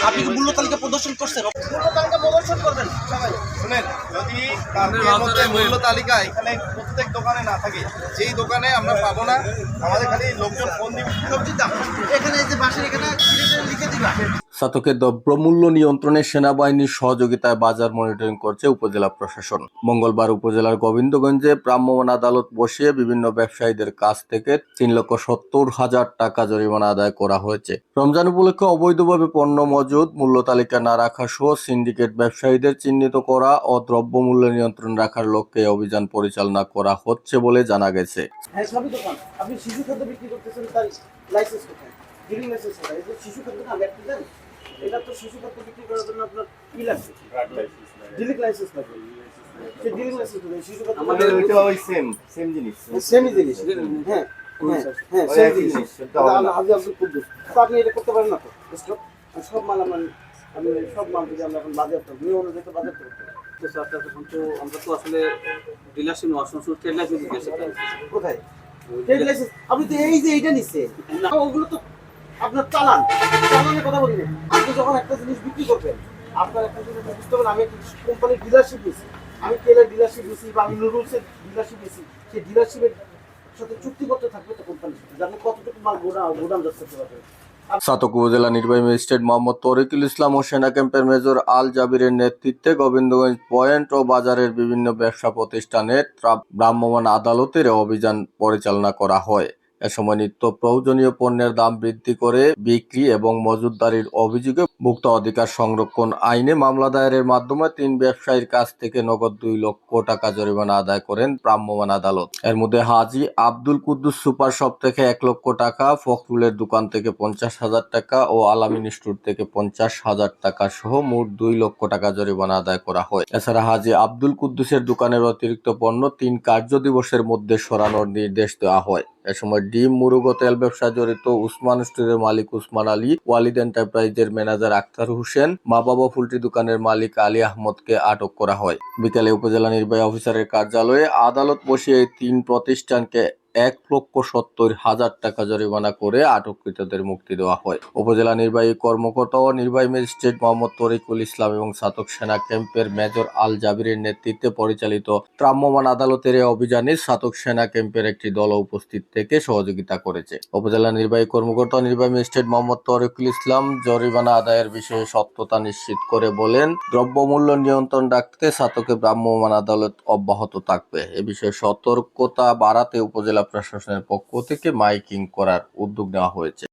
আপনি কি মূল্য তালিকা প্রদর্শন করছেন? মূল্য তালিকা প্রদর্শন করবেন সবাই। শুনেন, যদি কালকের মধ্যে মূল্য তালিকা এখানে প্রত্যেক দোকানে না থাকে, যেই দোকানে আমরা পাবো না, আমাদের খালি লোকজন ফোন দিবে। সবজির দাম এখানে এই যে বাসের এখানে লিখে দিবা। ছাতকে দ্রব্যমূল্য নিয়ন্ত্রণে সেনাবাহিনীর সহযোগিতায় বাজার মনিটরিং করছে উপজেলা প্রশাসন। মঙ্গলবার উপজেলার গোবিন্দগঞ্জে ভ্রাম্যমাণ আদালত বসিয়ে বিভিন্ন ব্যবসায়ীদের কাছ থেকে 3,70,000 টাকা জরিমানা আদায় করা হয়েছে। রমজান উপলক্ষে অবৈধভাবে পণ্য মজুদ, মূল্য তালিকা না রাখা সহ সিন্ডিকেট ব্যবসায়ীদের চিহ্নিত করা ও দ্রব্যমূল্য নিয়ন্ত্রণ রাখার লক্ষ্যে অভিযান পরিচালনা করা হচ্ছে বলে জানা গেছে। হ্যাঁ, সবই দোকান। আপনি শিশু খাদ্য বিক্রি করতেছেন, তার লাইসেন্স কোথায়? ডিলিং লাইসেন্স কোথায়? এই যে শিশু খাদ্য না ব্যক্তি দেন, এটা তো শিশু খাদ্য বিক্রি করার জন্য আপনার কি লাগবে? ডিলিং লাইসেন্স লাগবে। সেই ডিলিং লাইসেন্স কোথায়? শিশু খাদ্য আমাদের ওইটা ওই সেম জিনিস। সেমই জিনিস। হ্যাঁ হ্যাঁ সেম জিনিস। আব্দুল কুদ্দুস, তো আপনি এটা করতে পারেন না তো? স্টক সব মাল আমি সব মাল যদি আমরা এখন বাজার করবো, নিয়ম অনুযায়ী তো বাজার করতে হবে। আমরা তো আসলে ডিলারশিপ ট্রেড লাইসেন্স দিয়েছি। কোথায় ট্রেড লাইসেন্স? আপনি তো এই যে এইটা নিচ্ছে, ওগুলো তো আপনার চালানের কথা বলি না। আপনি যখন একটা জিনিস বিক্রি করবেন, আপনার একটা জিনিস বুঝতে পারেন, আমি একটা কোম্পানির ডিলারশিপ নিয়েছি, আমি তেলের ডিলারশিপ নিয়েছি বা আমি নুডলসের ডিলারশিপ নিয়েছি, সেই ডিলারশিপের সাথে চুক্তিপত্র থাকবে তো কোম্পানির সাথে, যে আপনি কতটুকু মাল গোদাম যাচ্ছে করতে পারবেন। ছাতক উপজেলা নির্বাহী ম্যাজিস্ট্রেট মোহাম্মদ তরিকুল ইসলাম ও সেনা ক্যাম্পের মেজর আল জাবিরের নেতৃত্বে গোবিন্দগঞ্জ পয়েন্ট ও বাজারের বিভিন্ন ব্যবসা প্রতিষ্ঠানে ভ্রাম্যমাণ আদালতের অভিযান পরিচালনা করা হয়। এ সময় নিত্য প্রয়োজনীয় পণ্যের দাম বৃদ্ধি করে বিক্রি এবং মজুতদারির অভিযোগে ভোক্তা অধিকার সংরক্ষণ আইনে মামলা দায়েরের মাধ্যমে 3 ব্যবসায়ীর কাছ থেকে নগদ 2 লক্ষ টাকা জরিমানা আদায় করেন ভ্রাম্যমাণ আদালত। এর মধ্যে হাজী আব্দুল কুদ্দুস সুপার শপ থেকে 1 লক্ষ টাকা, ফখরুলের দোকান থেকে 50,000 টাকা ও আলামিন স্টোর থেকে 50,000 টাকা সহ মোট 2 লক্ষ টাকা জরিমানা আদায় করা হয়। এছাড়া হাজী আব্দুল কুদ্দুসের দোকানের অতিরিক্ত পণ্য 3 কার্য দিবসের মধ্যে সরানোর নির্দেশ দেওয়া হয়। এ সময় ডিম মুরুগ তেল ব্যবসায় জড়িত উসমান স্টোরের মালিক উসমান আলী, ওয়ালিদ এন্টারপ্রাইজের ম্যানেজার আক্তার হোসেন, মা বাবা পোল্ট্রি দোকানের মালিক আলী আহমদকে আটক করা হয়। বিকেলে উপজেলা নির্বাহী অফিসারের কার্যালয়ে আদালত বসিয়ে এই 3 প্রতিষ্ঠানকে 1,70,000 টাকা জরিমানা করে আটককৃতদের মুক্তি দেওয়া হয়। উপজেলা নির্বাহী কর্মকর্তা ও নির্বাহী ম্যাজিস্ট্রেট মোহাম্মদ তরিকুল ইসলাম এবং ছাতক সেনা ক্যাম্পের মেজর আল জাবিরের নেতৃত্বে পরিচালিত ভ্রাম্যমাণ আদালতের এই অভিযানে ছাতক সেনা ক্যাম্পের একটি দল উপস্থিত থেকে সহযোগিতা করেছে। উপজেলা নির্বাহী কর্মকর্তা ও নির্বাহী ম্যাজিস্ট্রেট মোহাম্মদ তরিকুল ইসলাম জরিমানা আদায়ের বিষয়ে সত্যতা নিশ্চিত করে বলেন, দ্রব্যমূল্য নিয়ন্ত্রণ রাখতে ছাতকে ভ্রাম্যমাণ আদালত অব্যাহত থাকবে। এ বিষয়ে সতর্কতা বাড়াতে উপজেলা প্রশাসনের পক্ষ থেকে মাইকিং করার উদ্যোগ নেওয়া হয়েছে।